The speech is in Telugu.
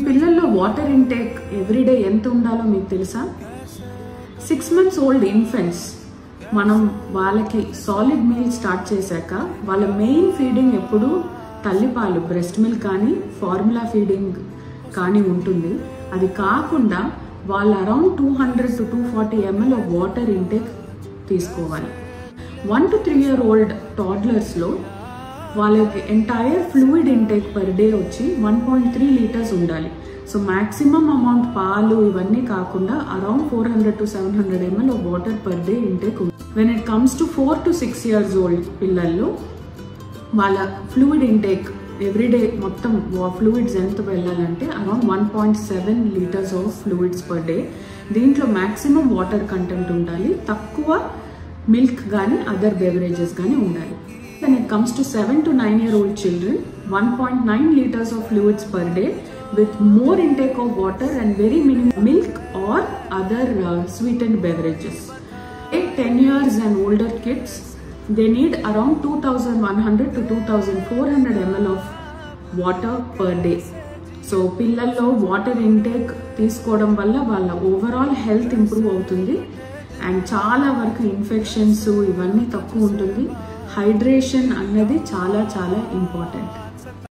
పిల్లల్లో వాటర్ ఇంటేక్ ఎవ్రీడే ఎంత ఉండాలో మీకు తెలుసా? 6 months ఓల్డ్ ఇన్ఫెంట్స్ మనం వాళ్ళకి సాలిడ్ మీల్ స్టార్ట్ చేశాక వాళ్ళ మెయిన్ ఫీడింగ్ ఎప్పుడు తల్లిపాలు, బ్రెస్ట్ మిల్క్ కానీ ఫార్ములా ఫీడింగ్ కానీ ఉంటుంది. అది కాకుండా వాళ్ళు around 200 to 240 ml of water intake తీసుకోవాలి. 1 to 3 year old టాడ్లర్స్లో వాళ్ళకి entire fluid intake per day వచ్చి 1.3 liters ఉండాలి. సో మ్యాక్సిమం అమౌంట్ పాలు ఇవన్నీ కాకుండా around 400 to 700 ml of water per day intake ఉంది. When it comes to 4 to 6 years old పిల్లల్లో వాళ్ళ ఫ్లూయిడ్ ఇంటేక్ ఎవ్రీడే మొత్తం ఫ్లూయిడ్స్ ఎంత వెళ్ళాలంటే around 1.7 liters of fluids per day. దీంట్లో మ్యాక్సిమం వాటర్ కంటెంట్ ఉండాలి, తక్కువ మిల్క్ కానీ అదర్ బెవరేజెస్ కానీ ఉండాలి. When it comes to 7 to 9 year old children, 1.9 liters of fluids per day with more intake of water and very minimum milk or other sweetened beverages. 10 years and older kids, they need around 2100 to 2400 ml of water per day. So పిల్లల్లో వాటర్ ఇంటేక్ తీసుకోవడం వల్ల వాళ్ళ ఓవరాల్ హెల్త్ ఇంప్రూవ్ అవుతుంది అండ్ చాలా వరకు ఇన్ఫెక్షన్స్ ఇవన్నీ తక్కువ ఉంటుంది. హైడ్రేషన్ అన్నది చాలా చాలా ఇంపార్టెంట్.